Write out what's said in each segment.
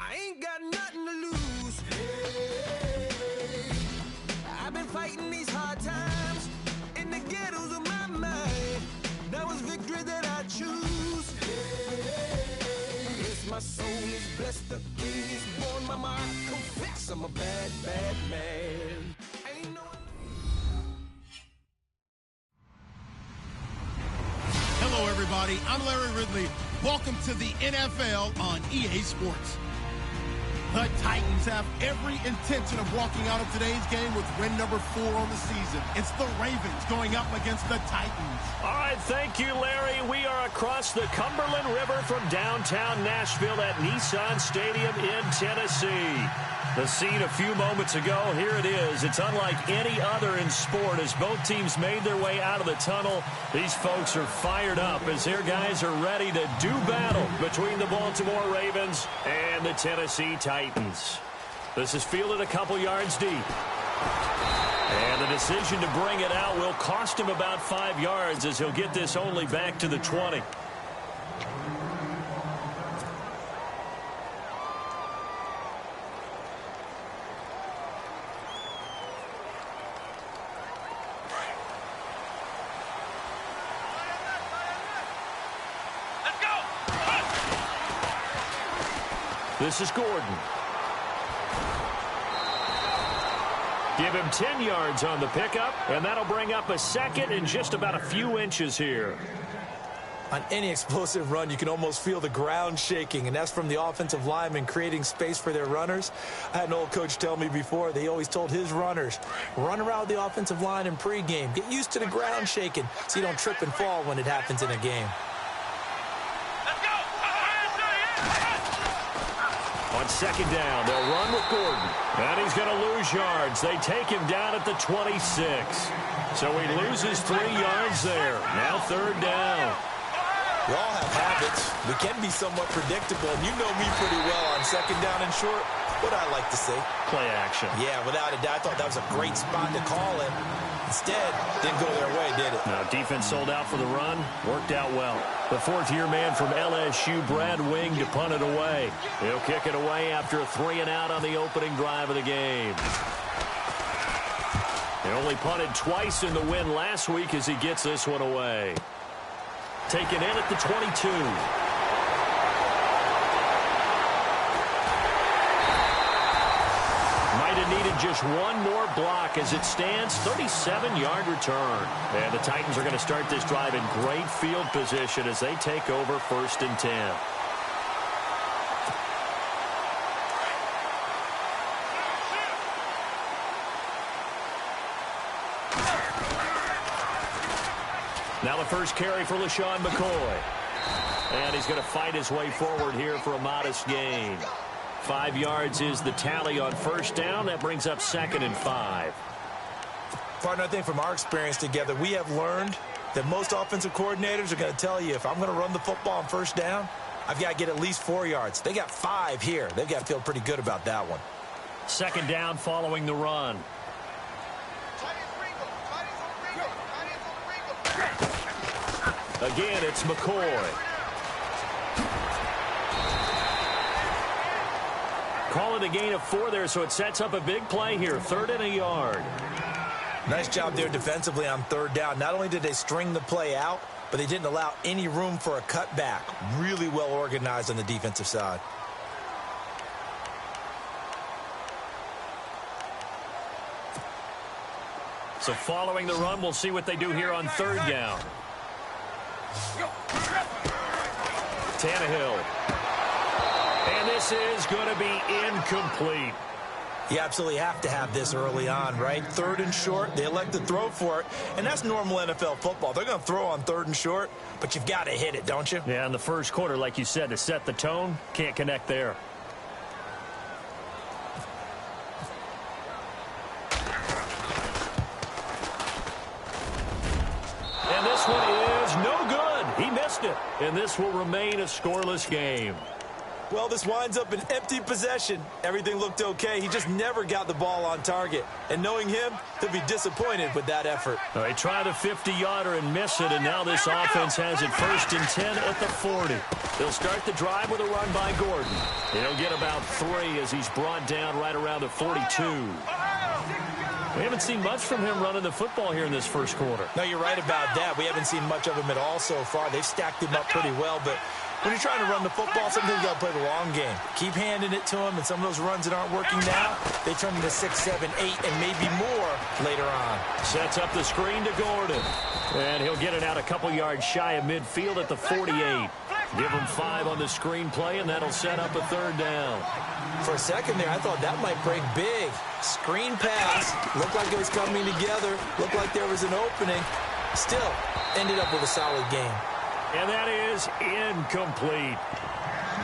I ain't got nothing to lose. Hey, I've been fighting these hard times in the ghettos of my mind. Now it's victory that I choose. Hey, yes, my soul is blessed. The king is born. Mama, I confess I'm a bad, bad man. Ain't no... Hello, everybody. I'm Larry Ridley. Welcome to the NFL on EA Sports. The Titans have every intention of walking out of today's game with win number 4 on the season. It's the Ravens going up against the Titans. All right, thank you, Larry. We are across the Cumberland River from downtown Nashville at Nissan Stadium in Tennessee. The scene a few moments ago, here it is. It's unlike any other in sport as both teams made their way out of the tunnel. These folks are fired up as their guys are ready to do battle between the Baltimore Ravens and the Tennessee Titans. This is fielded a couple yards deep. And the decision to bring it out will cost him about 5 yards as he'll get this only back to the 20. This is Gordon. Give him 10 yards on the pickup, and that'll bring up a second and just about a few inches here. On any explosive run, you can almost feel the ground shaking, and that's from the offensive linemen creating space for their runners. I had an old coach tell me before, they always told his runners, run around the offensive line in pregame. Get used to the ground shaking so you don't trip and fall when it happens in a game. On second down, they'll run with Gordon. And he's going to lose yards. They take him down at the 26. So he loses 3 yards there. Now third down. We all have habits. We can be somewhat predictable, and you know me pretty well on second down and short. What I like to say. Play action. Yeah, without a doubt, I thought that was a great spot to call it. Instead, didn't go their way, did it? Now, defense sold out for the run. Worked out well. The fourth-year man from LSU, Brad Wing, to punt it away. He'll kick it away after a 3-and-out on the opening drive of the game. He only punted twice in the win last week as he gets this one away. Taken in at the 22. Needed just one more block as it stands, 37-yard return. And the Titans are going to start this drive in great field position as they take over 1st and 10. Now the first carry for LaShawn McCoy. And he's going to fight his way forward here for a modest gain. 5 yards is the tally on first down. That brings up 2nd and 5. Partner, I think from our experience together, we have learned that most offensive coordinators are going to tell you, if I'm going to run the football on first down, I've got to get at least 4 yards. They got 5 here. They've got to feel pretty good about that one. 2nd down following the run. Again, it's McCoy. Call it a gain of 4 there, so it sets up a big play here. 3rd and a yard. Nice job there defensively on 3rd down. Not only did they string the play out, but they didn't allow any room for a cutback. Really well organized on the defensive side. So following the run, we'll see what they do here on 3rd down. Tannehill. And this is going to be incomplete. You absolutely have to have this early on, right? 3rd and short, they elect to throw for it, and that's normal NFL football. They're going to throw on 3rd and short, but you've got to hit it, don't you? Yeah, in the first quarter, like you said, to set the tone, can't connect there. And this one is no good. He missed it, and this will remain a scoreless game. Well, this winds up an empty possession. Everything looked okay. He just never got the ball on target. And knowing him, he'll be disappointed with that effort. They try the 50-yarder and miss it, and now this offense has it 1st and 10 at the 40. They'll start the drive with a run by Gordon. He'll get about 3 as he's brought down right around the 42. We haven't seen much from him running the football here in this first quarter. No, you're right about that. We haven't seen much of him at all so far. They've stacked him up pretty well, but when you're trying to run the football, sometimes you got to play the long game. Keep handing it to him, and some of those runs that aren't working now, they turn into 6, 7, 8, and maybe more later on. Sets up the screen to Gordon. And he'll get it out a couple yards shy of midfield at the 48. Give him 5 on the screen play, and that'll set up a 3rd down. For a second there, I thought that might break big. Screen pass. Looked like it was coming together. Looked like there was an opening. Still, ended up with a solid game. And that is incomplete.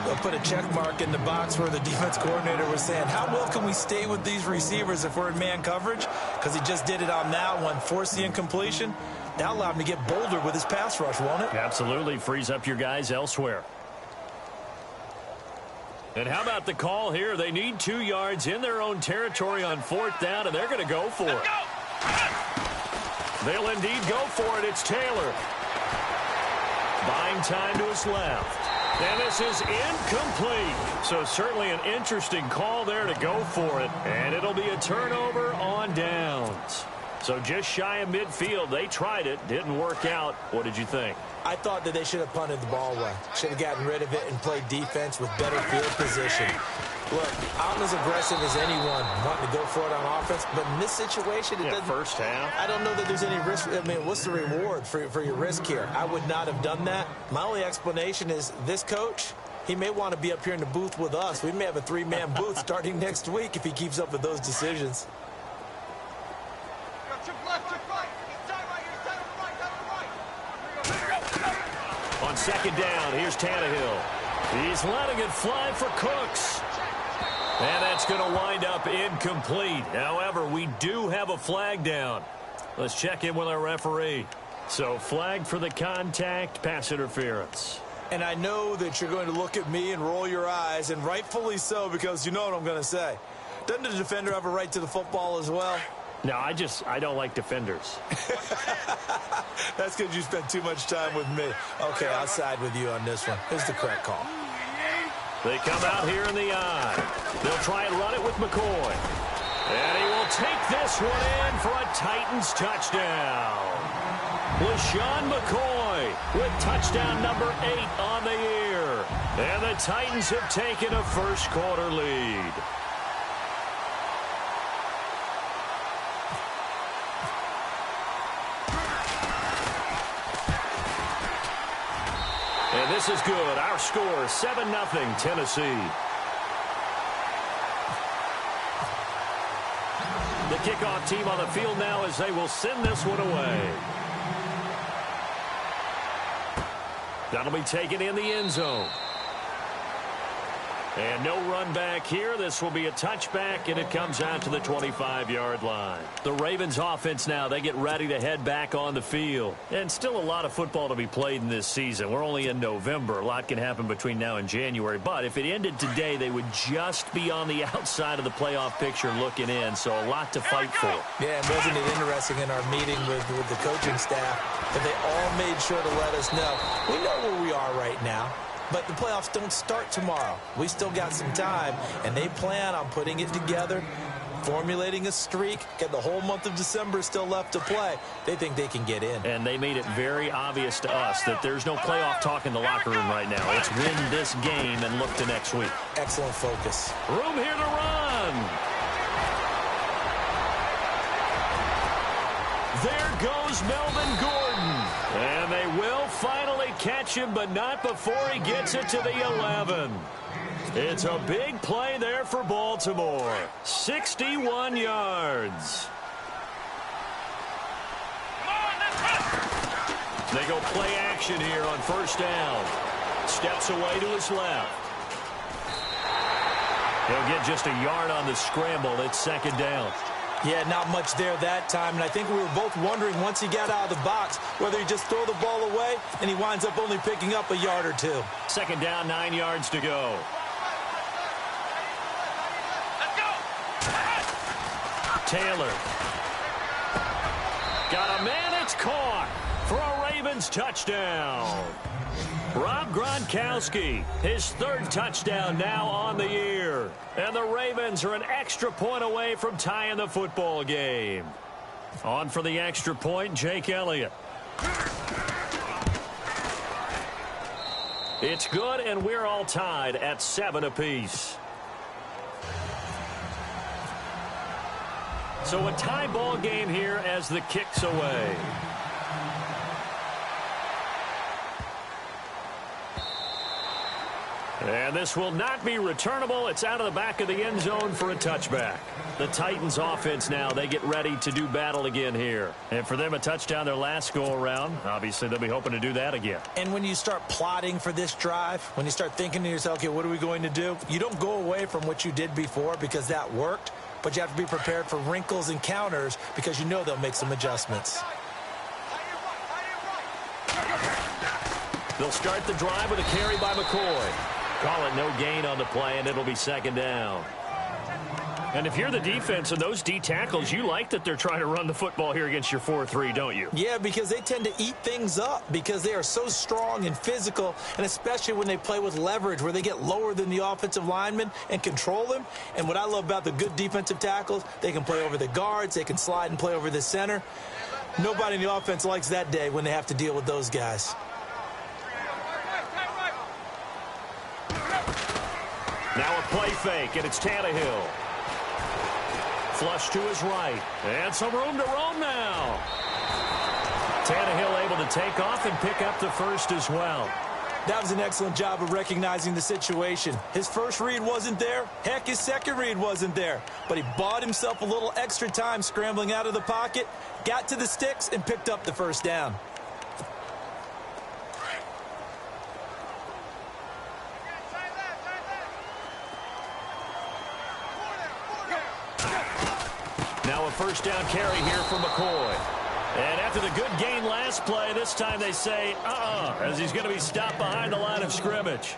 They'll put a check mark in the box where the defense coordinator was saying, how well can we stay with these receivers if we're in man coverage? Because he just did it on that one, forced the incompletion. That allowed him to get bolder with his pass rush, won't it? Absolutely. Frees up your guys elsewhere. And how about the call here? They need 2 yards in their own territory on 4th down, and they're going to go for it. They'll indeed go for it. It's Taylor. Buying time to his left. And this is incomplete. So certainly an interesting call there to go for it. And it'll be a turnover on downs. So just shy of midfield. They tried it. Didn't work out. What did you think? I thought that they should have punted the ball away. Should have gotten rid of it and played defense with better field position. Look, I'm as aggressive as anyone wanting to go for it on offense, but in this situation, it doesn't. First half. I don't know that there's any risk. I mean, what's the reward for your risk here? I would not have done that. My only explanation is this coach, he may want to be up here in the booth with us. We may have a 3-man booth starting next week if he keeps up with those decisions. On 2nd down, here's Tannehill. He's letting it fly for Cooks. And that's going to wind up incomplete. However, we do have a flag down. Let's check in with our referee. So flag for the contact, pass interference. And I know that you're going to look at me and roll your eyes, and rightfully so, because you know what I'm going to say. Doesn't the defender have a right to the football as well? No, I don't like defenders. That's because you spent too much time with me. Okay, I'll side with you on this one. Here's the correct call. They come out here in the eye. They'll try and run it with McCoy. And he will take this one in for a Titans touchdown. LaShawn McCoy with touchdown number 8 on the year. And the Titans have taken a first quarter lead. And this is good. Our score, 7-0 Tennessee. The kickoff team on the field now as they will send this one away. That'll be taken in the end zone. And no run back here. This will be a touchback, and it comes out to the 25-yard line. The Ravens offense now, they get ready to head back on the field. And still a lot of football to be played in this season. We're only in November. A lot can happen between now and January. But if it ended today, they would just be on the outside of the playoff picture looking in. So a lot to fight for. Yeah, and wasn't it interesting in our meeting with the coaching staff that they all made sure to let us know. We know where we are right now. But the playoffs don't start tomorrow. We still got some time, and they plan on putting it together, formulating a streak, get the whole month of December still left to play. They think they can get in. And they made it very obvious to us that there's no playoff talk in the locker room right now. Let's win this game and look to next week. Excellent focus. Room here to run. There goes Melvin Gordon. And they will finally catch him, but not before he gets it to the 11. It's a big play there for Baltimore. 61 yards. They go play action here on first down. Steps away to his left. He'll get just a yard on the scramble. It's 2nd down. Yeah, not much there that time, and I think we were both wondering once he got out of the box whether he just throw the ball away and he winds up only picking up a yard or 2. 2nd down, 9 yards to go. Taylor. Got a man, it's caught for a Ravens touchdown. Rob Gronkowski, his third touchdown now on the year. And the Ravens are an extra point away from tying the football game. On for the extra point, Jake Elliott. It's good, and we're all tied at 7 apiece. So a tie ball game here as the kick's away. And this will not be returnable. It's out of the back of the end zone for a touchback. The Titans offense now, they get ready to do battle again here. And for them, a touchdown their last go-around. Obviously, they'll be hoping to do that again. And when you start plotting for this drive, when you start thinking to yourself, okay, what are we going to do? You don't go away from what you did before because that worked, but you have to be prepared for wrinkles and counters because you know they'll make some adjustments. They'll start the drive with a carry by McCoy. Call it no gain on the play, and it'll be second down. And if you're the defense and those D tackles, you like that they're trying to run the football here against your 4-3, don't you? Yeah, because they tend to eat things up because they are so strong and physical, and especially when they play with leverage where they get lower than the offensive linemen and control them. And what I love about the good defensive tackles, they can play over the guards, they can slide and play over the center. Nobody in the offense likes that day when they have to deal with those guys. Now a play fake, and it's Tannehill. Flush to his right. And some room to roam now. Tannehill able to take off and pick up the first as well. That was an excellent job of recognizing the situation. His first read wasn't there. Heck, his second read wasn't there. But he bought himself a little extra time scrambling out of the pocket, got to the sticks, and picked up the first down. Now a first down carry here for McCoy. And after the good gain last play, this time they say, as he's going to be stopped behind the line of scrimmage.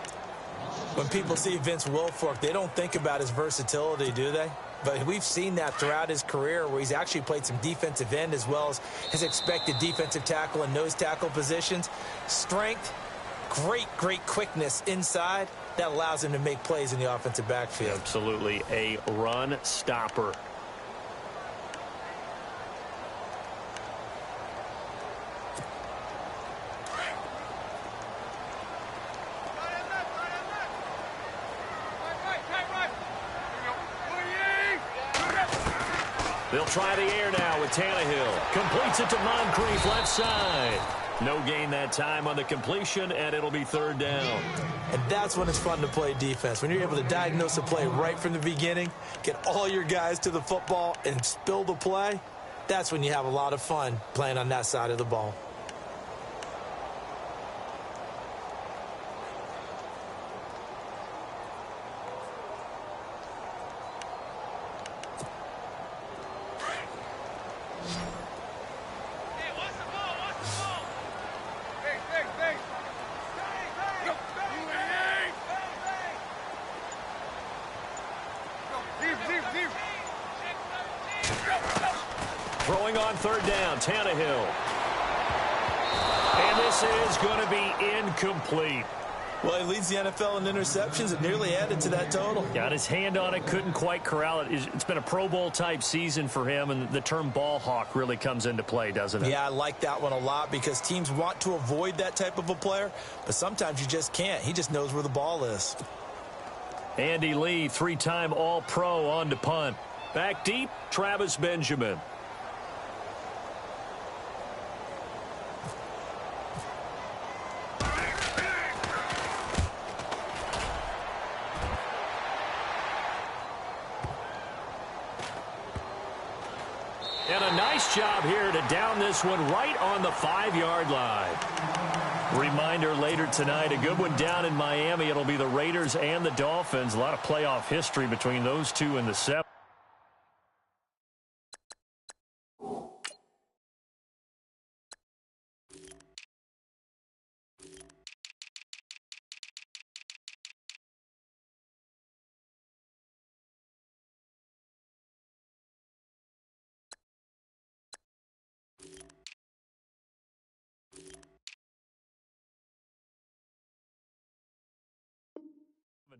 When people see Vince Wilfork, they don't think about his versatility, do they? But we've seen that throughout his career where he's actually played some defensive end as well as his expected defensive tackle and nose tackle positions. Strength, great quickness inside. That allows him to make plays in the offensive backfield. Absolutely a run stopper. They'll try the air now with Tannehill. Completes it to Moncrief left side. No gain that time on the completion, and it'll be third down. And that's when it's fun to play defense. When you're able to diagnose a play right from the beginning, get all your guys to the football, and spill the play, that's when you have a lot of fun playing on that side of the ball. Throwing on third down, Tannehill. And this is going to be incomplete. Well, he leads the NFL in interceptions and nearly added to that total. Got his hand on it, couldn't quite corral it. It's been a Pro Bowl-type season for him, and the term ball hawk really comes into play, doesn't it? Yeah, I like that one a lot because teams want to avoid that type of a player, but sometimes you just can't. He just knows where the ball is. Andy Lee, three-time All-Pro on to punt. Back deep, Travis Benjamin. And a nice job here to down this one right on the 5-yard line. Reminder later tonight, a good one down in Miami. It'll be the Raiders and the Dolphins. A lot of playoff history between those two in the 7th.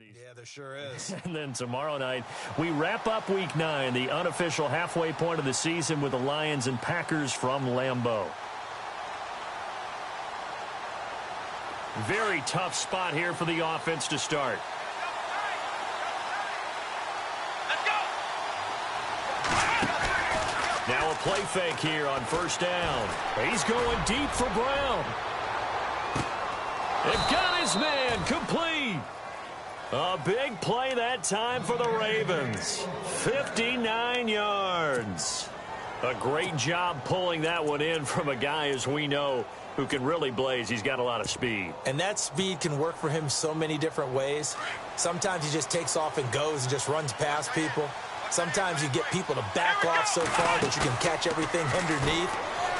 Yeah, there sure is. And then tomorrow night, we wrap up Week 9, the unofficial halfway point of the season with the Lions and Packers from Lambeau. Very tough spot here for the offense to start. Now a play fake here on first down. He's going deep for Brown. They've got his man complete. A big play that time for the Ravens. 59 yards. A great job pulling that one in from a guy, as we know, who can really blaze. He's got a lot of speed. And that speed can work for him so many different ways. Sometimes he just takes off and goes and just runs past people. Sometimes you get people to back off so far that you can catch everything underneath.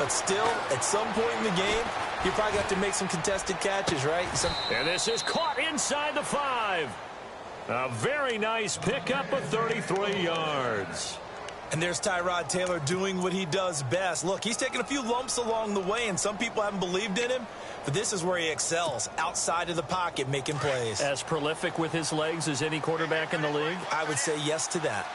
But still, at some point in the game, you probably have to make some contested catches, right? And this is caught inside the 5. A very nice pickup of 33 yards. And there's Tyrod Taylor doing what he does best. Look, he's taken a few lumps along the way, and some people haven't believed in him. But this is where he excels, outside of the pocket, making plays. As prolific with his legs as any quarterback in the league? I would say yes to that.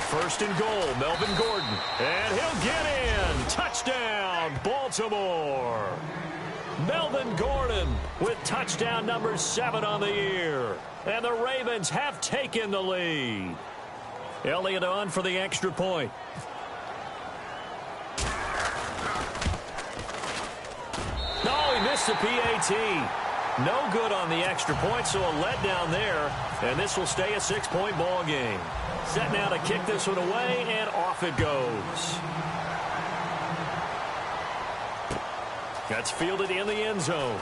First and goal, Melvin Gordon. And he'll get in. Touchdown, Baltimore. Melvin Gordon with touchdown number 7 on the year. And the Ravens have taken the lead. Elliott on for the extra point. Oh, he missed the PAT. No good on the extra point, so a letdown there. And this will stay a 6-point ball game. Set now to kick this one away, and off it goes. That's fielded in the end zone.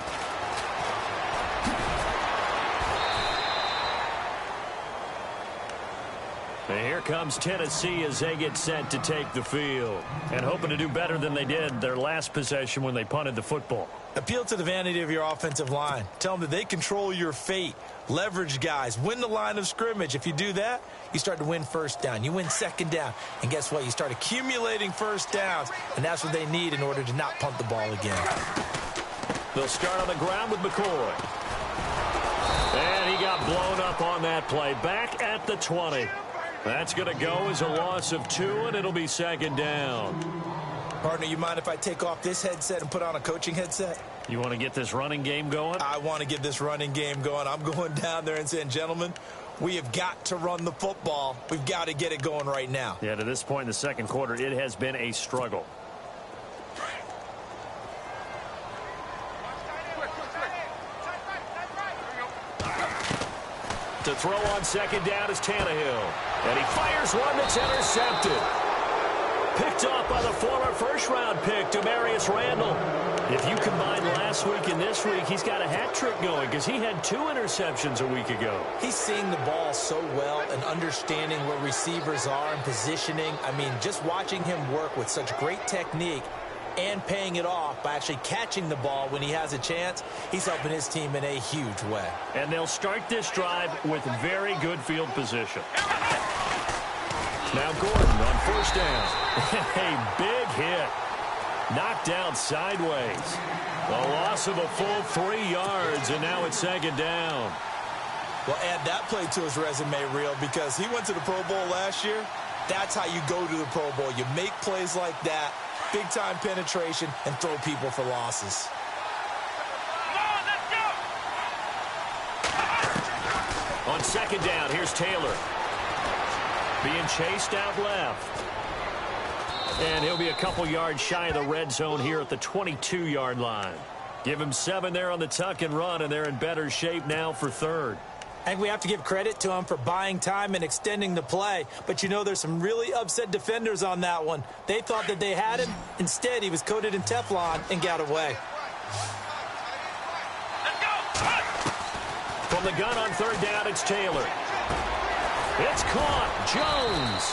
And here comes Tennessee as they get set to take the field. And hoping to do better than they did their last possession when they punted the football. Appeal to the vanity of your offensive line. Tell them that they control your fate. Leverage guys. Win the line of scrimmage. If you do that, you start to win first down. You win second down. And guess what? You start accumulating first downs. And that's what they need in order to not punt the ball again. They'll start on the ground with McCoy. And he got blown up on that play. Back at the 20. That's going to go as a loss of 2, and it'll be second down. Partner, you mind if I take off this headset and put on a coaching headset? You want to get this running game going? I want to get this running game going. I'm going down there and saying, gentlemen, we have got to run the football. We've got to get it going right now. Yeah, to this point in the second quarter, it has been a struggle. To throw on second down is Tannehill. And he fires one that's intercepted. Picked off by the former first-round pick, Demarius Randall. If you combine last week and this week, he's got a hat trick going because he had 2 interceptions a week ago. He's seeing the ball so well and understanding where receivers are and positioning. I mean, just watching him work with such great technique and paying it off by actually catching the ball when he has a chance, he's helping his team in a huge way. And they'll start this drive with very good field position. Now Gordon on first down. A big hit. Knocked down sideways. A loss of a full 3 yards, and now it's second down. Well, add that play to his resume reel because he went to the Pro Bowl last year. That's how you go to the Pro Bowl. You make plays like that, big-time penetration, and throw people for losses. On second down, here's Taylor. Being chased out left. And he'll be a couple yards shy of the red zone here at the 22-yard line. Give him 7 there on the tuck and run, and they're in better shape now for third. I think we have to give credit to him for buying time and extending the play. But, you know, there's some really upset defenders on that one. They thought that they had him. Instead, he was coated in Teflon and got away. From the gun on third down, it's Taylor. It's caught. Jones.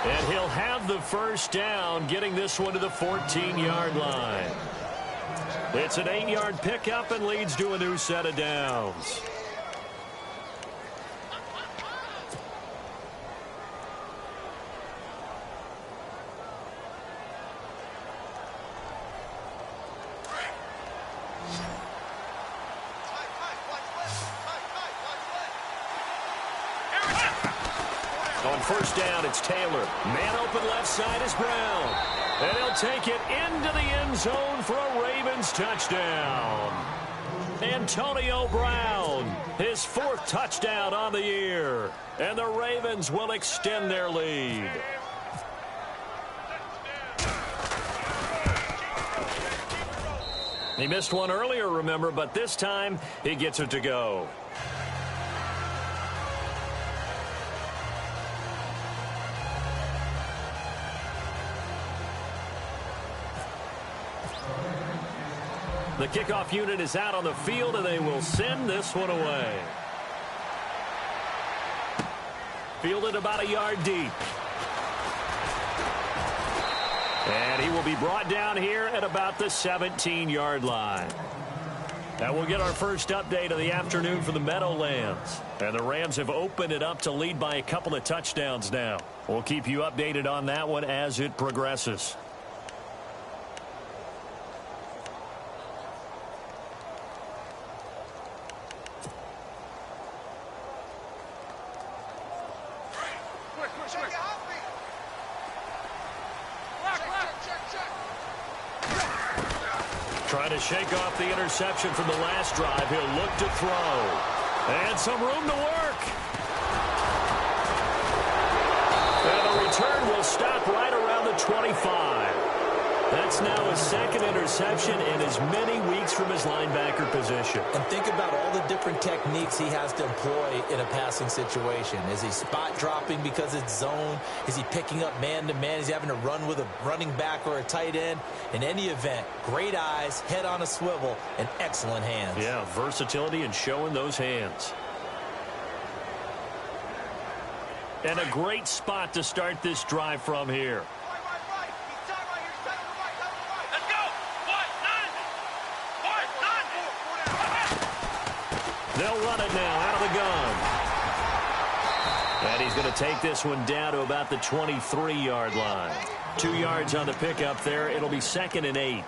And he'll have the first down, getting this one to the 14-yard line. It's an 8-yard pickup and leads to a new set of downs. first down, it's Taylor. Man open left side is Brown. And he'll take it into the end zone for a Ravens touchdown. Antonio Brown, his 4th touchdown on the year. And the Ravens will extend their lead. He missed one earlier, remember, but this time he gets it to go. The kickoff unit is out on the field, and they will send this one away. Fielded about a yard deep. And he will be brought down here at about the 17-yard line. Now we'll get our first update of the afternoon for the Meadowlands. And the Rams have opened it up to lead by a couple of touchdowns now. We'll keep you updated on that one as it progresses. Trying to shake off the interception from the last drive. He'll look to throw. And some room to work. And the return will stop right around the 25. That's now his 2nd interception in as many weeks from his linebacker position. And think about all the different techniques he has to employ in a passing situation. Is he spot dropping because it's zone? Is he picking up man-to-man? Is he having to run with a running back or a tight end? In any event, great eyes, head on a swivel, and excellent hands. Yeah, versatility and showing those hands. And a great spot to start this drive from here. They'll run it now out of the gun. And he's going to take this one down to about the 23-yard line. 2 yards on the pickup there. It'll be 2nd and 8.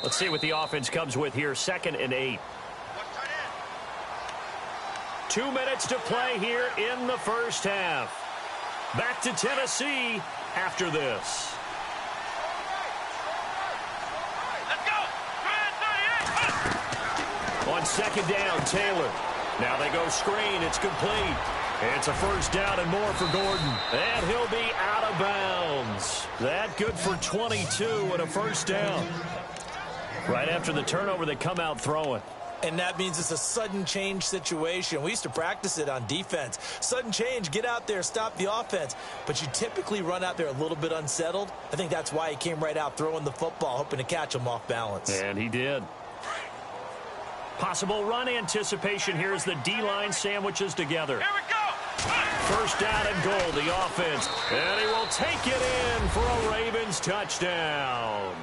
Let's see what the offense comes with here. 2nd and 8. 2 minutes to play here in the first half. Back to Tennessee after this. On 2nd down, Taylor. Now they go screen. It's complete. It's a first down and more for Gordon. And he'll be out of bounds. That good for 22 and a first down. Right after the turnover, they come out throwing. And that means it's a sudden change situation. We used to practice it on defense. Sudden change, get out there, stop the offense. But you typically run out there a little bit unsettled. I think that's why he came right out throwing the football, hoping to catch him off balance. And he did. Possible run anticipation here as the D-line sandwiches together. Here we go! First down and goal, the offense. And he will take it in for a Ravens touchdown.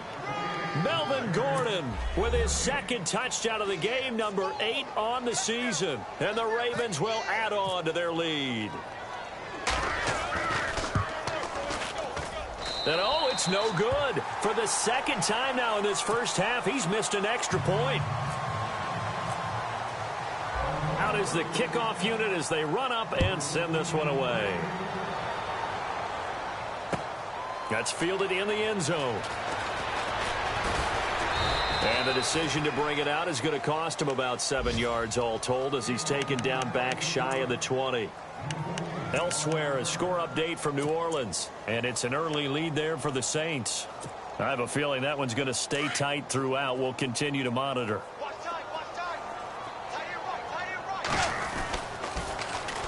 Melvin Gordon with his 2nd touchdown of the game, number 8 on the season. And the Ravens will add on to their lead. And oh, it's no good. For the 2nd time now in this first half, he's missed an extra point. Out is the kickoff unit as they run up and send this one away. That's fielded in the end zone. And the decision to bring it out is going to cost him about 7 yards all told as he's taken down back shy of the 20. Elsewhere, a score update from New Orleans. And it's an early lead there for the Saints. I have a feeling that one's going to stay tight throughout. We'll continue to monitor.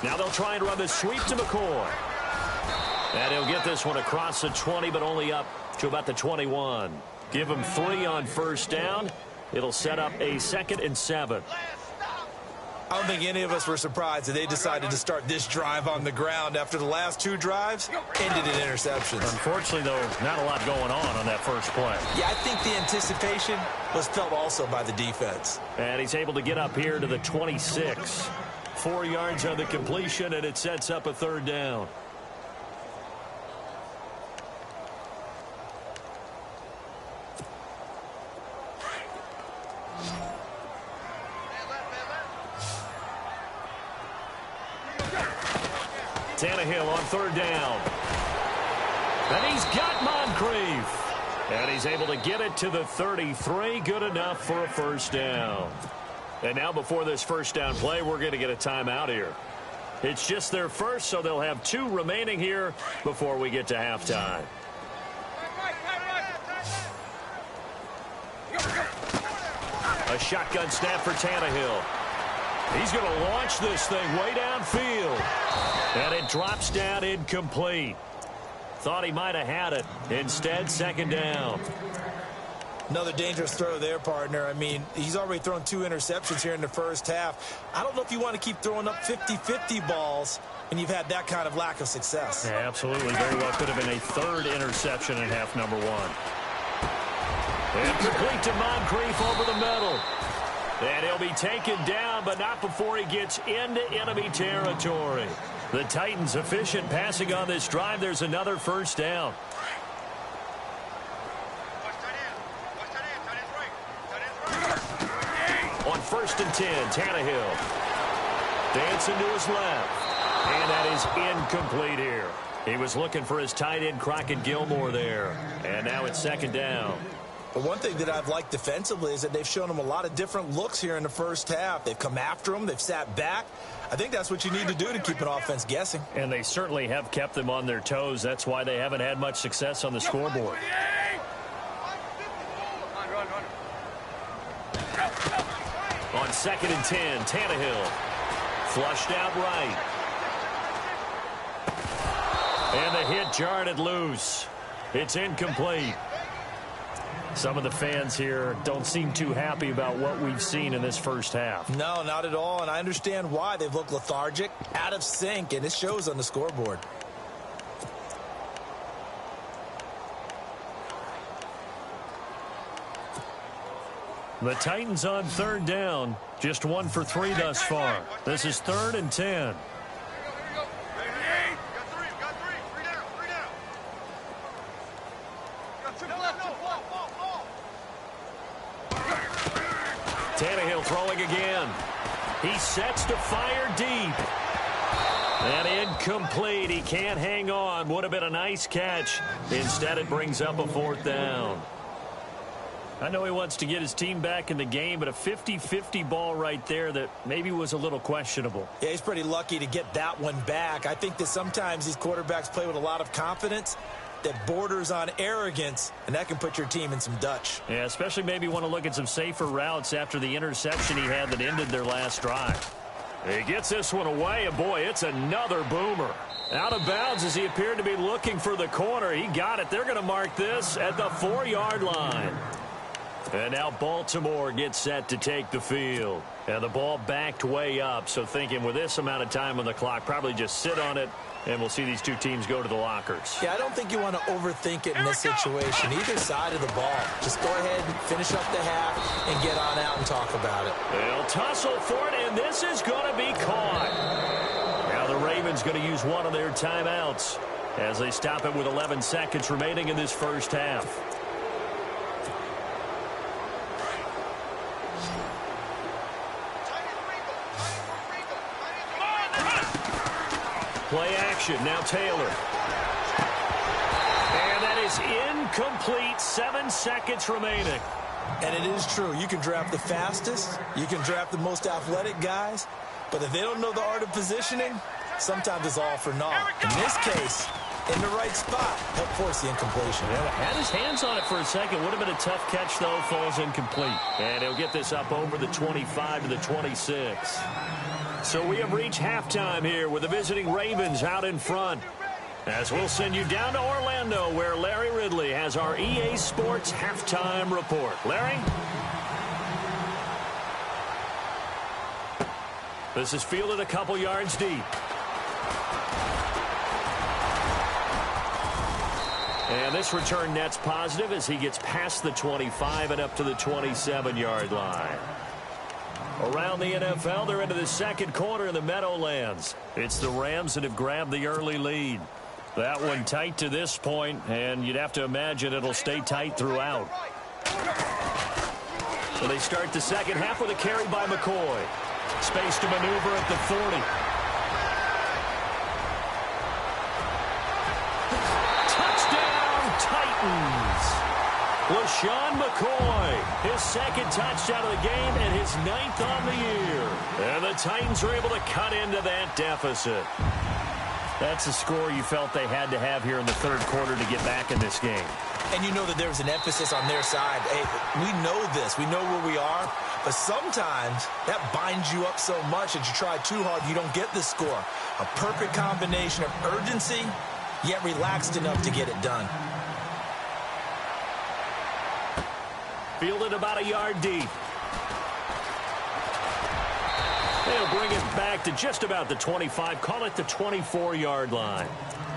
Now they'll try and run the sweep to McCoy. And he'll get this one across the 20, but only up to about the 21. Give him 3 on first down. It'll set up a 2nd and 7. I don't think any of us were surprised that they decided to start this drive on the ground after the last 2 drives ended in interceptions. Unfortunately, though, not a lot going on that first play. Yeah, I think the anticipation was felt also by the defense. And he's able to get up here to the 26. 4 yards on the completion, and it sets up a 3rd down. Tannehill on 3rd down. And he's got Moncrief. And he's able to get it to the 33. Good enough for a 1st down. And now before this 1st down play, we're going to get a timeout here. It's just their first, so they'll have 2 remaining here before we get to halftime. A shotgun snap for Tannehill. He's going to launch this thing way downfield. And it drops down incomplete. Thought he might have had it. Instead, 2nd down. Another dangerous throw there, partner. I mean, he's already thrown 2 interceptions here in the first half. I don't know if you want to keep throwing up 50-50 balls when you've had that kind of lack of success. Yeah, absolutely. Very well could have been a 3rd interception in half number 1. And complete to Moncrief over the middle. And he'll be taken down, but not before he gets into enemy territory. The Titans efficient passing on this drive. There's another 1st down. On 1st and 10, Tannehill. Dancing to his left. And that is incomplete here. He was looking for his tight end, Crockett Gilmore, there. And now it's 2nd down. But one thing that I've liked defensively is that they've shown him a lot of different looks here in the first half. They've come after him. They've sat back. I think that's what you need to do to keep an offense guessing. And they certainly have kept them on their toes. That's why they haven't had much success on the scoreboard. On 2nd and 10, Tannehill. Flushed out right. And the hit jarred it loose. It's incomplete. Some of the fans here don't seem too happy about what we've seen in this first half. No, not at all, and I understand why. They've looked lethargic, out of sync, and it shows on the scoreboard. The Titans on 3rd down, just 1 for 3 thus far. This is 3rd and 10. Tannehill throwing again. He sets to fire deep. And incomplete. He can't hang on. Would have been a nice catch. Instead, it brings up a 4th down. I know he wants to get his team back in the game, but a 50-50 ball right there that maybe was a little questionable. Yeah, he's pretty lucky to get that one back. I think that sometimes these quarterbacks play with a lot of confidence that borders on arrogance, and that can put your team in some Dutch. Yeah, especially maybe want to look at some safer routes after the interception he had that ended their last drive. He gets this one away, and boy, it's another boomer. Out of bounds as he appeared to be looking for the corner. He got it. They're going to mark this at the 4-yard line. And now Baltimore gets set to take the field. And the ball backed way up, so thinking with this amount of time on the clock, probably just sit on it, and we'll see these 2 teams go to the lockers. Yeah, I don't think you want to overthink it in this situation. Either side of the ball. Just go ahead and finish up the half and get on out and talk about it. They'll tussle for it, and this is going to be caught. Now the Ravens going to use one of their timeouts as they stop it with 11 seconds remaining in this first half. Play action, now Taylor. And that is incomplete, 7 seconds remaining. And it is true. You can draft the fastest. You can draft the most athletic guys. But if they don't know the art of positioning, sometimes it's all for naught. In this case, in the right spot, help force the incompletion. Yeah, had his hands on it for a second. Would have been a tough catch, though. Falls incomplete. And he'll get this up over the 25 to the 26. So we have reached halftime here with the visiting Ravens out in front. As we'll send you down to Orlando, where Larry Ridley has our EA Sports halftime report. Larry? This is fielded a couple yards deep. And this return net's positive as he gets past the 25 and up to the 27-yard line. Around the NFL, they're into the second quarter in the Meadowlands. It's the Rams that have grabbed the early lead. That one tight to this point, and you'd have to imagine it'll stay tight throughout. So they start the second half with a carry by McCoy. Space to maneuver at the 40. Titans. LaShawn McCoy, his second touchdown of the game and his 9th on the year. And the Titans are able to cut into that deficit. That's a score you felt they had to have here in the third quarter to get back in this game. And you know that there was an emphasis on their side. Hey, we know this. We know where we are. But sometimes that binds you up so much that you try too hard, you don't get the score. A perfect combination of urgency, yet relaxed enough to get it done. Fielded about a yard deep. They'll bring it back to just about the 25. Call it the 24-yard line.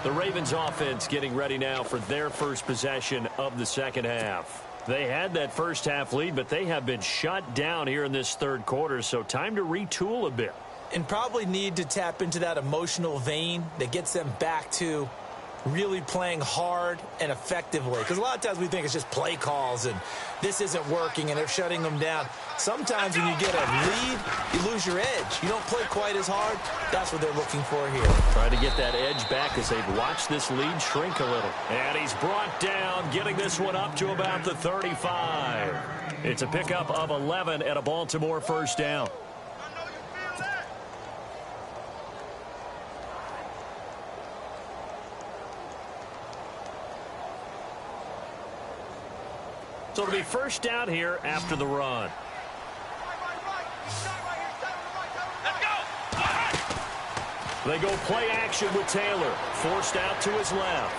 The Ravens offense getting ready now for their first possession of the second half. They had that first half lead, but they have been shut down here in this third quarter, so time to retool a bit. And probably need to tap into that emotional vein that gets them back to really playing hard and effectively. Because a lot of times we think it's just play calls and this isn't working and they're shutting them down. Sometimes when you get a lead, you lose your edge. You don't play quite as hard. That's what they're looking for here. Trying to get that edge back as they've watched this lead shrink a little. And he's brought down, getting this one up to about the 35. It's a pickup of 11 at a Baltimore first down. So it'll be first down here after the run. They go play action with Taylor. Forced out to his left.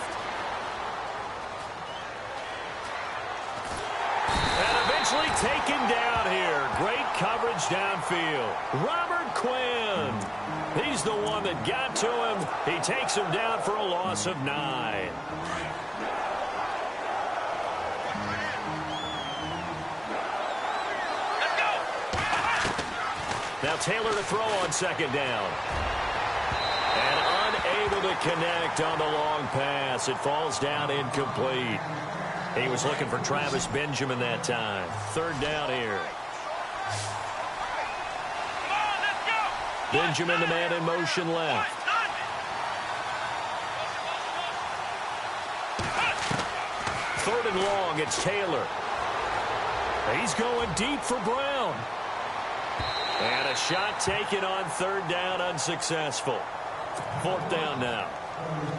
And eventually taken down here. Great coverage downfield. Robert Quinn. He's the one that got to him. He takes him down for a loss of 9. Now Taylor to throw on second down. And unable to connect on the long pass. It falls down incomplete. He was looking for Travis Benjamin that time. Third down here. Benjamin, the man in motion left. Third and long, it's Taylor. He's going deep for Brown. And a shot taken on third down, unsuccessful. Fourth down now.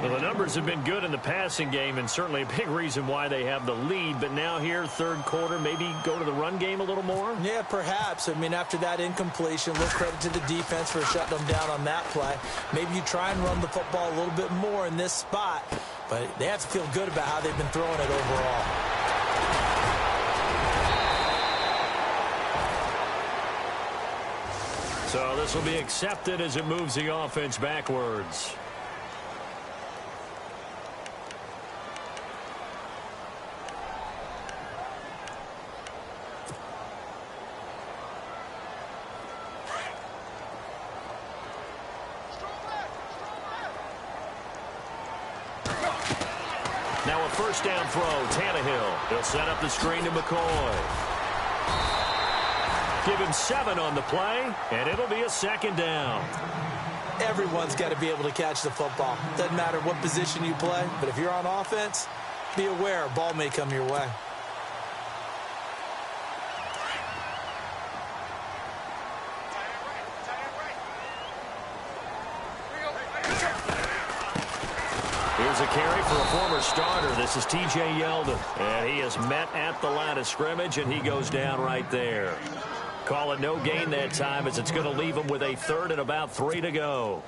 Well, the numbers have been good in the passing game, and certainly a big reason why they have the lead. But now here, third quarter, maybe go to the run game a little more? Yeah, perhaps. I mean, after that incompletion, a little credit to the defense for shutting them down on that play. Maybe you try and run the football a little bit more in this spot. But they have to feel good about how they've been throwing it overall. So this will be accepted as it moves the offense backwards. Now a first down throw, Tannehill. He'll set up the screen to McCoy. Give him 7 on the play, and it'll be a second down. Everyone's got to be able to catch the football. Doesn't matter what position you play, but if you're on offense, be aware a ball may come your way. Here's a carry for a former starter. This is T.J. Yeldon, and he is met at the line of scrimmage, and he goes down right there. Call it no gain that time as it's going to leave him with a third and about 3 to go.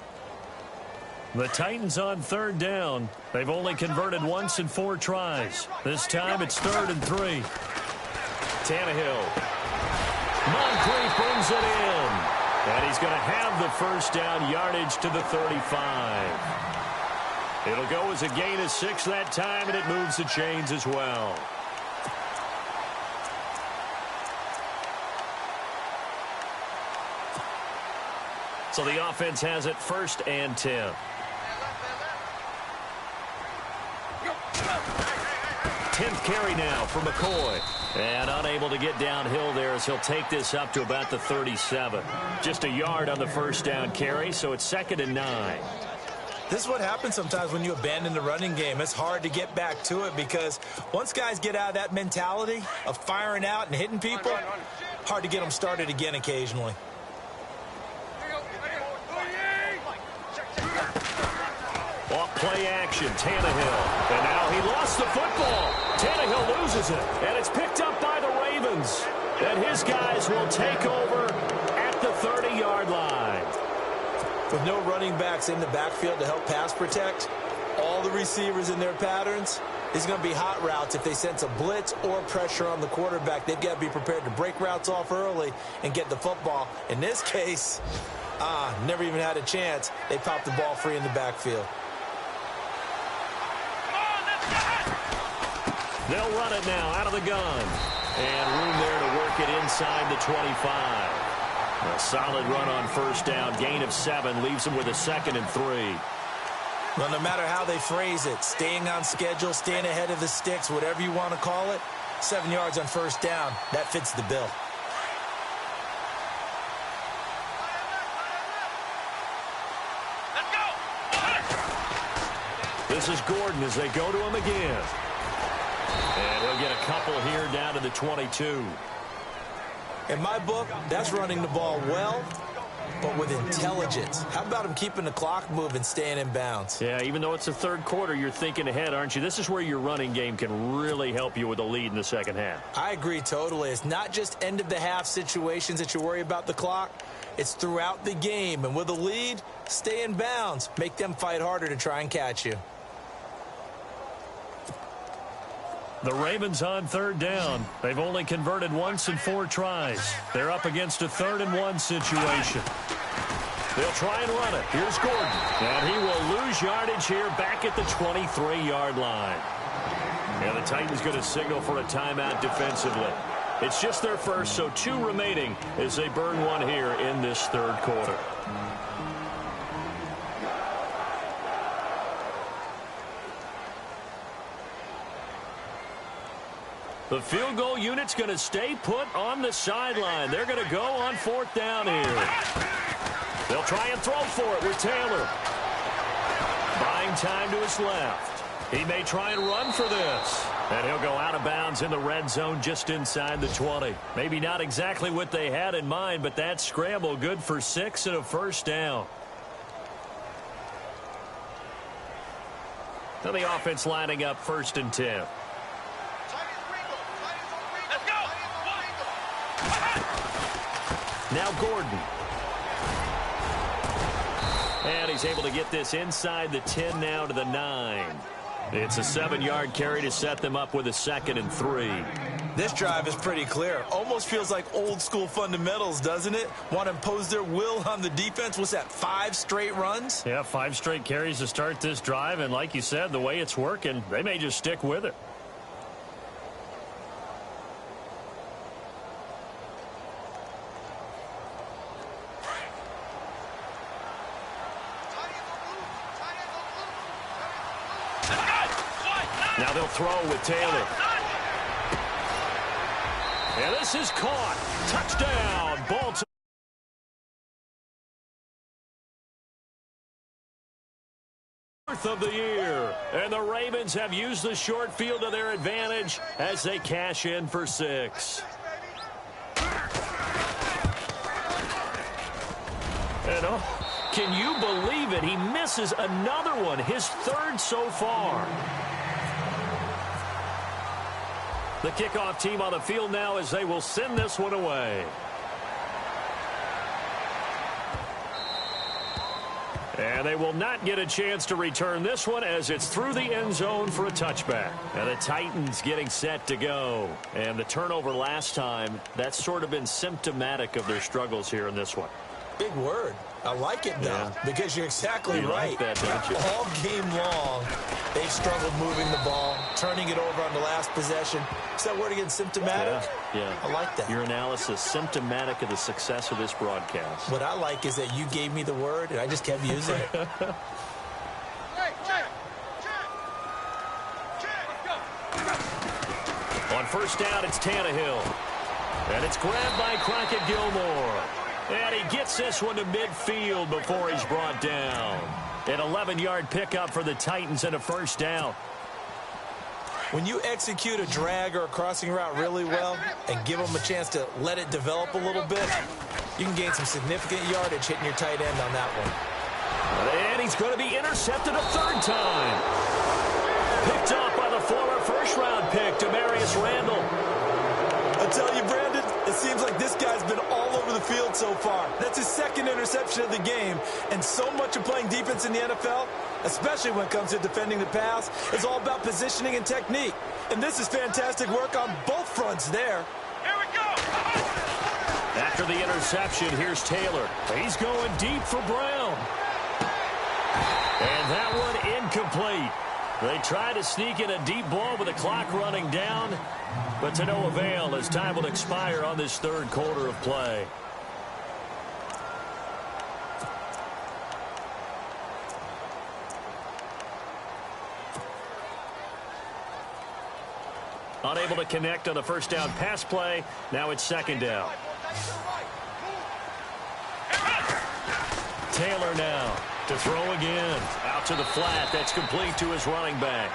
The Titans on third down. They've only converted once in 4 tries. This time it's 3rd and 3. Tannehill. Moncrief brings it in. And he's going to have the first down, yardage to the 35. It'll go as a gain of 6 that time, and it moves the chains as well. So the offense has it 1st and 10. Tenth carry now for McCoy. And unable to get downhill there as he'll take this up to about the 37. Just a yard on the first down carry, so it's 2nd and 9. This is what happens sometimes when you abandon the running game. It's hard to get back to it because once guys get out of that mentality of firing out and hitting people, hard to get them started again occasionally. Off play action, Tannehill. And now he lost the football. Tannehill loses it. And it's picked up by the Ravens. And his guys will take over at the 30-yard line. With no running backs in the backfield to help pass protect, all the receivers in their patterns, these are going to be hot routes. If they sense a blitz or pressure on the quarterback, they've got to be prepared to break routes off early and get the football. In this case, never even had a chance. They popped the ball free in the backfield. They'll run it now out of the gun. And room there to work it inside the 25. A solid run on first down. Gain of 7 leaves them with a 2nd and 3. Well, no matter how they phrase it, staying on schedule, staying ahead of the sticks, whatever you want to call it, 7 yards on first down, that fits the bill. This is Gordon as they go to him again. And he'll get a couple here down to the 22. In my book, that's running the ball well, but with intelligence. How about him keeping the clock moving, staying in bounds? Yeah, even though it's the 3rd quarter, you're thinking ahead, aren't you? This is where your running game can really help you with a lead in the 2nd half. I agree totally. It's not just end-of-the-half situations that you worry about the clock. It's throughout the game. And with a lead, stay in bounds. Make them fight harder to try and catch you. The Ravens on 3rd down. They've only converted once in 4 tries. They're up against a 3rd and 1 situation. They'll try and run it. Here's Gordon. And he will lose yardage here back at the 23-yard line. And the Titans going to signal for a timeout defensively. It's just their first, so 2 remaining as they burn one here in this 3rd quarter. The field goal unit's going to stay put on the sideline. They're going to go on 4th down here. They'll try and throw for it with Taylor. Buying time to his left. He may try and run for this. And he'll go out of bounds in the red zone just inside the 20. Maybe not exactly what they had in mind, but that scramble good for 6 and a first down. Now the offense lining up 1st and 10. Now Gordon. And he's able to get this inside the 10 now to the 9. It's a 7-yard carry to set them up with a 2nd and 3. This drive is pretty clear. Almost feels like old school fundamentals, doesn't it? Want to impose their will on the defense. What's that, 5 straight runs? Yeah, 5 straight carries to start this drive. And like you said, the way it's working, they may just stick with it. Now they'll throw with Taylor. And this is caught. Touchdown, Baltimore. Fourth of the year. And the Ravens have used the short field to their advantage as they cash in for 6. And can you believe it? He misses another one, his 3rd so far. The kickoff team on the field now as they will send this one away. And they will not get a chance to return this one as it's through the end zone for a touchback. And the Titans getting set to go. And the turnover last time, that's sort of been symptomatic of their struggles here in this one. Big word. I like it, though, because you're exactly right. Like that, don't you? All game long, they've struggled moving the ball, turning it over on the last possession. Is that word again, symptomatic? Yeah. I like that. Your analysis, symptomatic of the success of this broadcast. What I like is that you gave me the word, and I just kept using it. On first down, it's Tannehill. And it's grabbed by Crockett Gilmore. And he gets this one to midfield before he's brought down. An 11-yard pickup for the Titans and a first down. When you execute a drag or a crossing route really well and give them a chance to let it develop a little bit, you can gain some significant yardage hitting your tight end on that one. And he's going to be intercepted a third time. Picked off by the former first-round pick, Demarius Randall. I tell you, Brandon, it seems like this guy's been all over the field so far. That's his second interception of the game. And so much of playing defense in the NFL, especially when it comes to defending the pass, is all about positioning and technique. And this is fantastic work on both fronts there. Here we go. After the interception, here's Taylor. He's going deep for Brown. And that one incomplete. They try to sneak in a deep ball with the clock running down, but to no avail as time will expire on this third quarter of play. Unable to connect on the first down pass play. Now it's second down. Taylor now to throw again. Out to the flat. That's complete to his running back.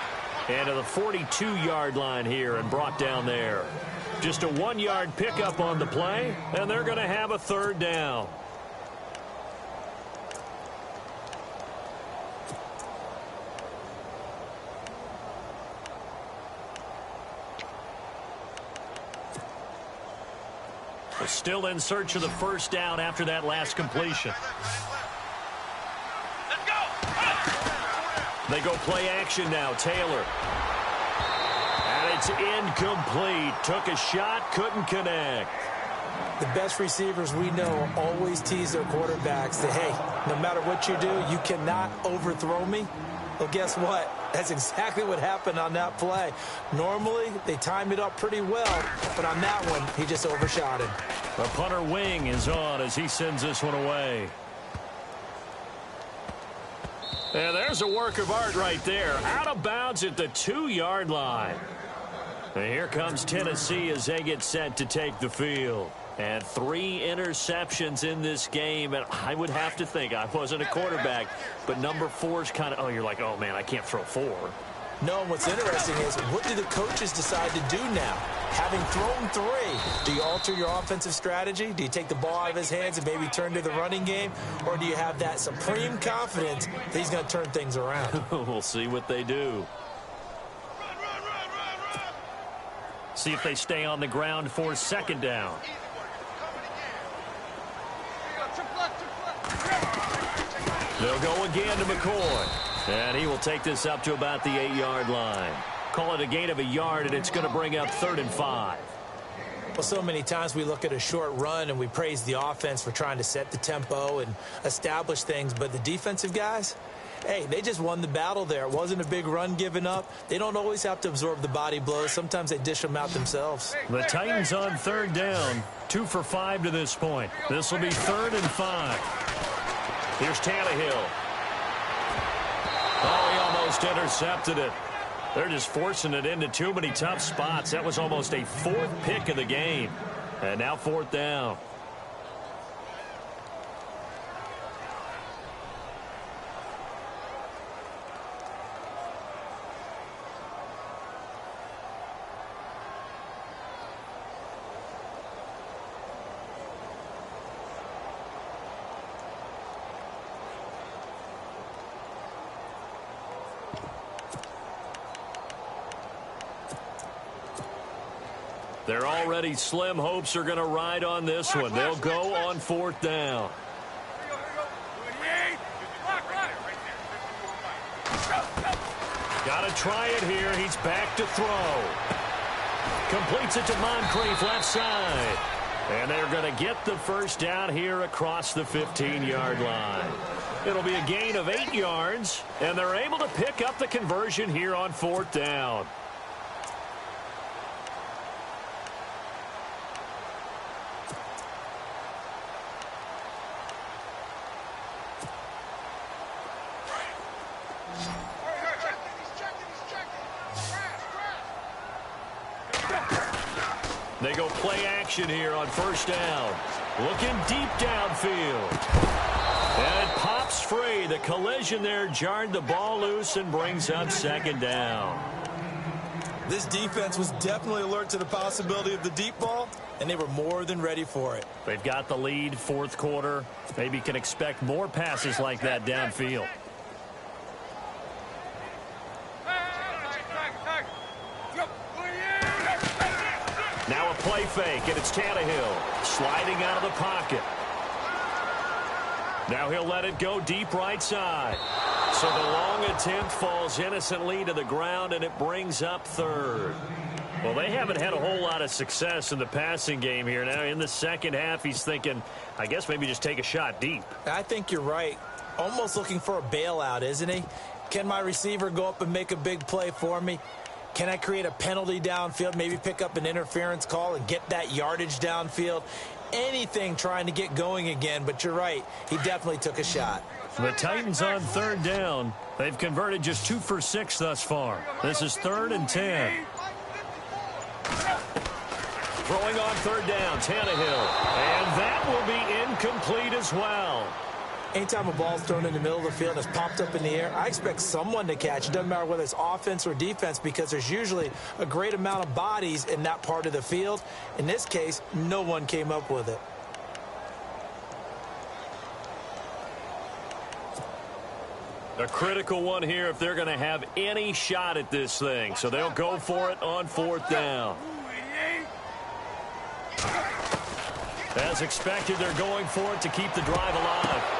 And to the 42-yard line here and brought down there. Just a 1-yard pickup on the play, and they're going to have a third down. We're still in search of the first down after that last completion. They go play action now. Taylor. And it's incomplete. Took a shot, couldn't connect. The best receivers we know always tease their quarterbacks that, hey, no matter what you do, you cannot overthrow me. Well, guess what? That's exactly what happened on that play. Normally, they time it up pretty well, but on that one, he just overshot him. The punter wing is on as he sends this one away. And there's a work of art right there. Out of bounds at the 2-yard line. And here comes Tennessee as they get set to take the field. And 3 interceptions in this game. And I would have to think, I wasn't a quarterback, but number 4 is kind of, you're like, oh, man, I can't throw 4. No, what's interesting is, what do the coaches decide to do now? Having thrown 3, do you alter your offensive strategy? Do you take the ball out of his hands and maybe turn to the running game? Or do you have that supreme confidence that he's going to turn things around? We'll see what they do. See if they stay on the ground for second down. They'll go again to McCoy. And he will take this up to about the 8-yard line. Call it a gain of a yard, and it's going to bring up 3rd and 5. Well, so many times we look at a short run and we praise the offense for trying to set the tempo and establish things. But the defensive guys, hey, they just won the battle there. It wasn't a big run given up. They don't always have to absorb the body blows. Sometimes they dish them out themselves. The Titans on 3rd down. 2 for 5 to this point. This will be 3rd and 5. Here's Tannehill. Oh, he almost intercepted it. They're just forcing it into too many tough spots. That was almost a 4th pick of the game. And now 4th down. They're already slim hopes are going to ride on this one. They'll go on 4th down. Got to try it here. He's back to throw. Completes it to Moncrief left side. And they're going to get the first down here across the 15-yard line. It'll be a gain of 8 yards, and they're able to pick up the conversion here on 4th down. They go play action here on 1st down. Looking deep downfield. And it pops free. The collision there jarred the ball loose and brings up 2nd down. This defense was definitely alert to the possibility of the deep ball, and they were more than ready for it. They've got the lead, 4th quarter. Maybe can expect more passes like that downfield. Now a play fake, and it's Tannehill sliding out of the pocket. Now he'll let it go deep right side. So the long attempt falls innocently to the ground, and it brings up 3rd. Well, they haven't had a whole lot of success in the passing game here. Now in the second half, he's thinking, I guess maybe just take a shot deep. I think you're right. Almost looking for a bailout, isn't he? Can my receiver go up and make a big play for me? Can I create a penalty downfield, maybe pick up an interference call and get that yardage downfield? Anything trying to get going again, but you're right. He definitely took a shot. The Titans on 3rd down. They've converted just 2 for 6 thus far. This is 3rd and 10. Throwing on 3rd down, Tannehill. And that will be incomplete as well. Anytime a ball's thrown in the middle of the field and it's popped up in the air, I expect someone to catch. It doesn't matter whether it's offense or defense, because there's usually a great amount of bodies in that part of the field. In this case, no one came up with it. A critical one here if they're going to have any shot at this thing. So they'll go for it on 4th down. As expected, they're going for it to keep the drive alive.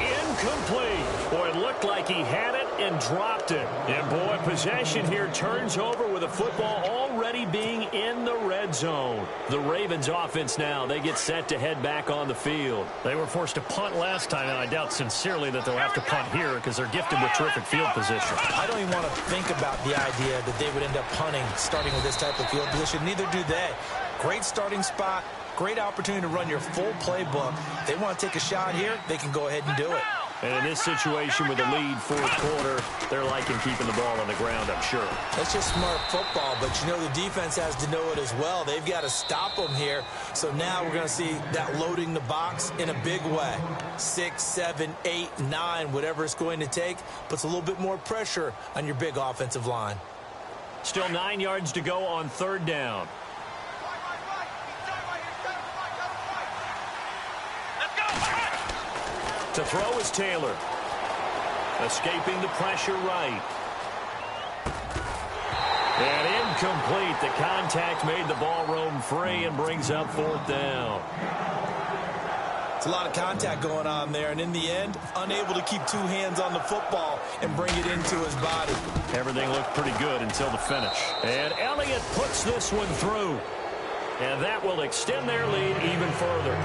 Incomplete. Boy, it looked like he had it and dropped it. And boy, possession here turns over with a football already being in the red zone. The Ravens offense now, they get set to head back on the field. They were forced to punt last time, and I doubt sincerely that they'll have to punt here because they're gifted with terrific field position. I don't even want to think about the idea that they would end up punting starting with this type of field position. Neither do they. Great starting spot. Great opportunity to run your full playbook. They want to take a shot here, they can go ahead and do it. And in this situation with the lead 4th quarter, they're liking keeping the ball on the ground, I'm sure. That's just smart football, but you know the defense has to know it as well. They've got to stop them here. So now we're going to see that loading the box in a big way. 6, 7, 8, 9, whatever it's going to take, puts a little bit more pressure on your big offensive line. Still 9 yards to go on 3rd down. To throw is Taylor. Escaping the pressure right. And incomplete. The contact made the ball roam free and brings up 4th down. It's a lot of contact going on there, and in the end, unable to keep 2 hands on the football and bring it into his body. Everything looked pretty good until the finish. And Elliott puts this one through. And that will extend their lead even further.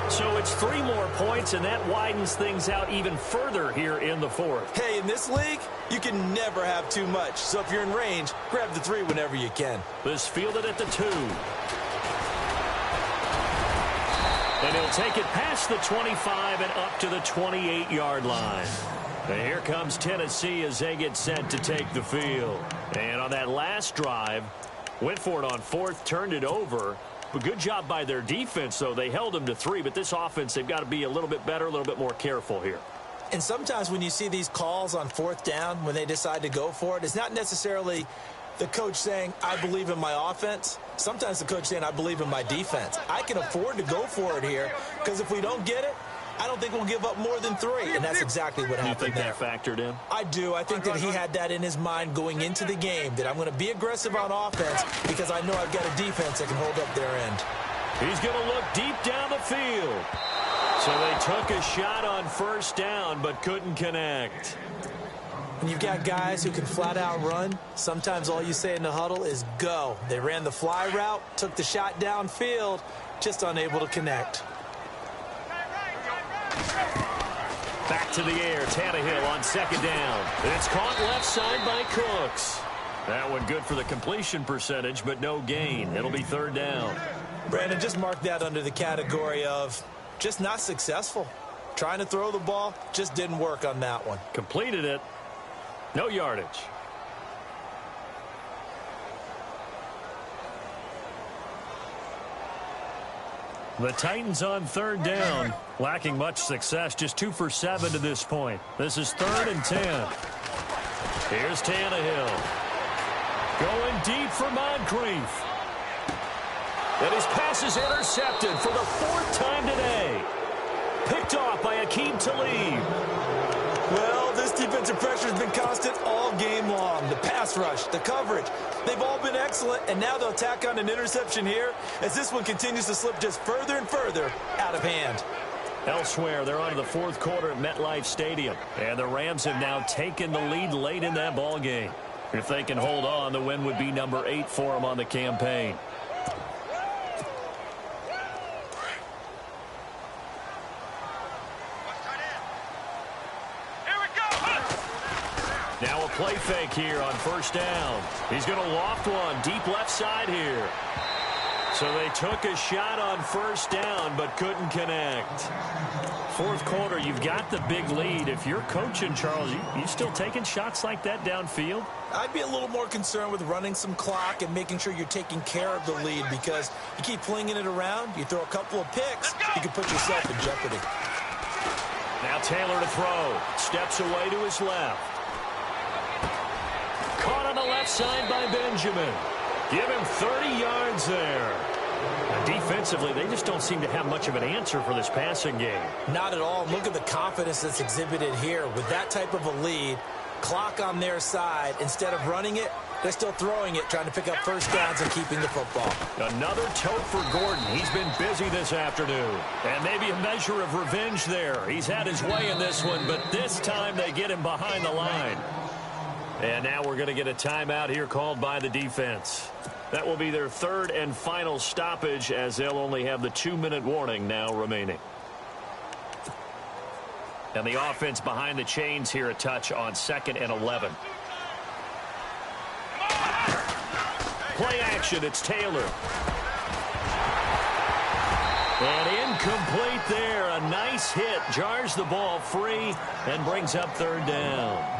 So it's 3 more points, and that widens things out even further here in the 4th. Hey, in this league, you can never have too much. So if you're in range, grab the 3 whenever you can. This fielded at the 2. And he'll take it past the 25 and up to the 28-yard line. And here comes Tennessee as they get set to take the field. And on that last drive, went for it on 4th, turned it over. But good job by their defense, though. They held them to 3, but this offense, they've got to be a little bit better, a little bit more careful here. And sometimes when you see these calls on 4th down, when they decide to go for it, it's not necessarily the coach saying, I believe in my offense. Sometimes the coach saying, I believe in my defense. I can afford to go for it here, because if we don't get it, I don't think we'll give up more than 3, and that's exactly what happened there. You think that factored in? I do. I think that he had that in his mind going into the game, that I'm going to be aggressive on offense because I know I've got a defense that can hold up their end. He's going to look deep down the field. So they took a shot on 1st down but couldn't connect. When you've got guys who can flat out run, sometimes all you say in the huddle is go. They ran the fly route, took the shot downfield, just unable to connect. Back to the air, Tannehill on second down. It's caught left side by Cooks. That one good for the completion percentage, but no gain. It'll be third down. Brandon, just mark that under the category of just not successful. Trying to throw the ball, just didn't work on that one. Completed it. No yardage. The Titans on third down, lacking much success, just 2 for 7 to this point. This is 3rd and 10. Here's Tannehill. Going deep for Moncrief. And his pass is intercepted for the 4th time today. Picked off by Akeem Talib. Well, this defensive pressure has been constant all game long. The pass rush, the coverage, they've all been excellent, and now they'll tack on an interception here as this one continues to slip just further and further out of hand. Elsewhere, they're on to the 4th quarter at MetLife Stadium, and the Rams have now taken the lead late in that ball game. If they can hold on, the win would be number 8 for them on the campaign. Now a play fake here on first down. He's going to loft one deep left side here. So they took a shot on first down but couldn't connect. 4th quarter, you've got the big lead. If you're coaching, Charles, you still taking shots like that downfield? I'd be a little more concerned with running some clock and making sure you're taking care of the lead, because you keep flinging it around, you throw a couple of picks, you can put yourself in jeopardy. Now Taylor to throw. Steps away to his left. Caught on the left side by Benjamin. Give him 30 yards there. And defensively, they just don't seem to have much of an answer for this passing game. Not at all. Look at the confidence that's exhibited here. With that type of a lead, clock on their side, instead of running it, they're still throwing it, trying to pick up first downs and keeping the football. Another tote for Gordon. He's been busy this afternoon. And maybe a measure of revenge there. He's had his way in this one, but this time they get him behind the line. And now we're going to get a timeout here called by the defense. That will be their 3rd and final stoppage, as they'll only have the 2-minute warning now remaining. And the offense behind the chains here a touch on 2nd and 11. Play action, it's Taylor. And incomplete there. A nice hit. Jars the ball free and brings up 3rd down.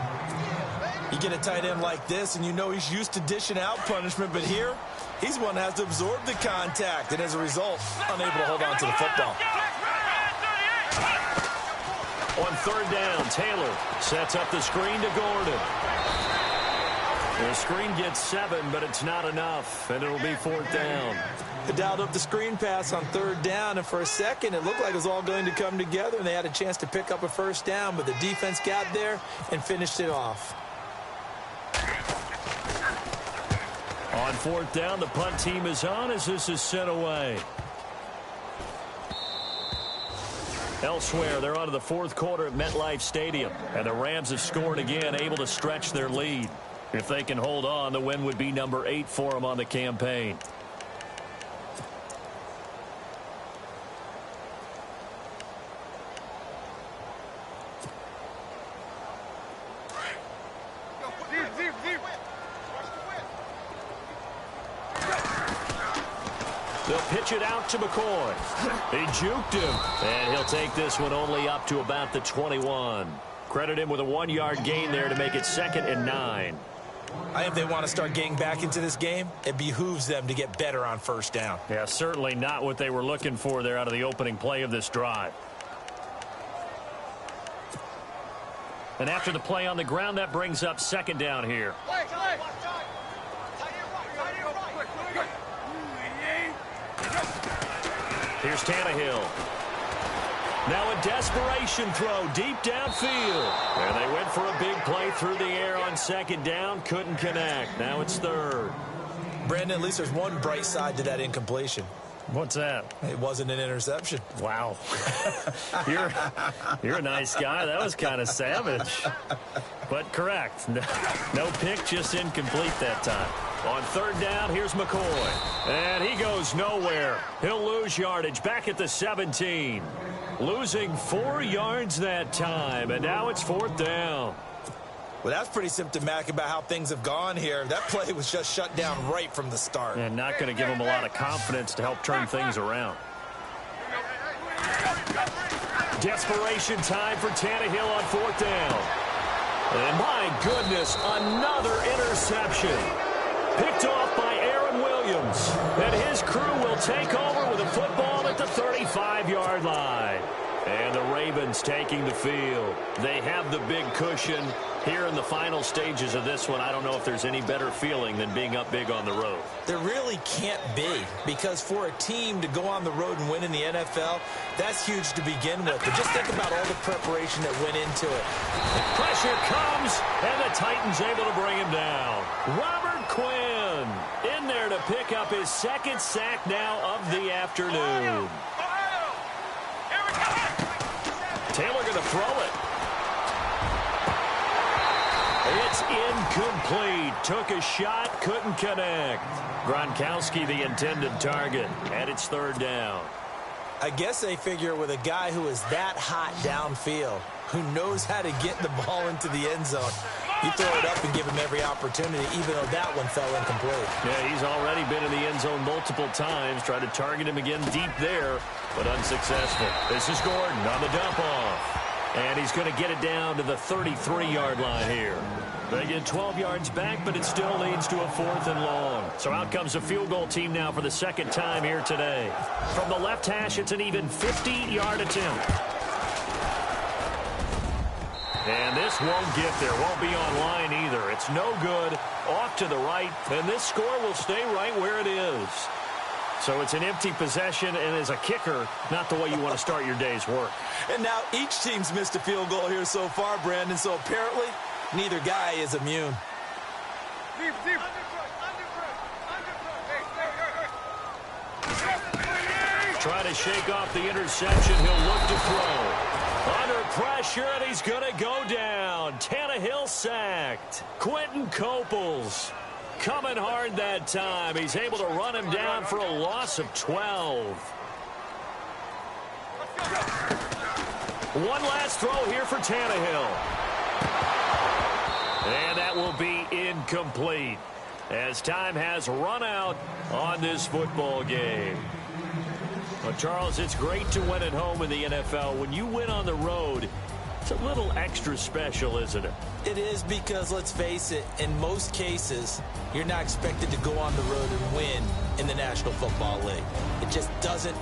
You get a tight end like this, and you know he's used to dishing out punishment, but here, he's one that has to absorb the contact, and as a result, unable to hold on to the football. On 3rd down, Taylor sets up the screen to Gordon. The screen gets 7, but it's not enough, and it'll be 4th down. They dialed up the screen pass on 3rd down, and for a second, it looked like it was all going to come together, and they had a chance to pick up a first down, but the defense got there and finished it off. On 4th down, the punt team is on as this is sent away. Elsewhere, they're on to the 4th quarter at MetLife Stadium, and the Rams have scored again, able to stretch their lead. If they can hold on, the win would be number 8 for them on the campaign. They'll pitch it out to McCoy. He juked him, and he'll take this one only up to about the 21. Credit him with a 1-yard gain there to make it 2nd and 9. I think if they want to start getting back into this game, it behooves them to get better on first down. Yeah, certainly not what they were looking for there out of the opening play of this drive. And after the play on the ground, that brings up 2nd down here. Here's Tannehill. Now a desperation throw deep downfield. And they went for a big play through the air on 2nd down. Couldn't connect. Now it's 3rd. Brandon, at least there's one bright side to that incompletion. What's that? It wasn't an interception. Wow. You're a nice guy. That was kind of savage. But correct. No pick, just incomplete that time. On third down, here's McCoy. And he goes nowhere. He'll lose yardage back at the 17. Losing 4 yards that time. And now it's fourth down. Well, that's pretty symptomatic about how things have gone here. That play was just shut down right from the start. And not going to give him a lot of confidence to help turn things around. Desperation time for Tannehill on fourth down. And my goodness, another interception. Picked off by Aaron Williams. And his crew will take over with a football at the 35-yard line. And the Ravens taking the field. They have the big cushion. Here in the final stages of this one, I don't know if there's any better feeling than being up big on the road. There really can't be, because for a team to go on the road and win in the NFL, that's huge to begin with. But just think about all the preparation that went into it. Pressure comes, and the Titans able to bring him down. Robert Quinn in there to pick up his second sack now of the afternoon. Taylor going to throw it. It's incomplete. Took a shot, couldn't connect. Gronkowski the intended target, and it's third down. I guess they figure with a guy who is that hot downfield, who knows how to get the ball into the end zone, you throw it up and give him every opportunity, even though that one fell incomplete. Yeah, he's already been in the end zone multiple times. Tried to target him again deep there, but unsuccessful. This is Gordon on the dump off. And he's going to get it down to the 33-yard line here. They get 12 yards back, but it still leads to a fourth and long. So out comes a field goal team now for the second time here today. From the left hash, it's an even 50-yard attempt. And this won't get there. Won't be on line either. It's no good. Off to the right. And this score will stay right where it is. So it's an empty possession, and as a kicker, not the way you want to start your day's work. And now each team's missed a field goal here so far, Brandon, so apparently neither guy is immune. Try to shake off the interception. He'll look to throw. Under pressure, and he's going to go down. Tannehill sacked. Quentin Coples coming hard that time. He's able to run him down for a loss of 12. One last throw here for Tannehill. And that will be incomplete as time has run out on this football game. Well, Charles, it's great to win at home in the NFL. When you win on the road, it's a little extra special, isn't it? It is, because, let's face it, in most cases, you're not expected to go on the road and win in the National Football League. It just doesn't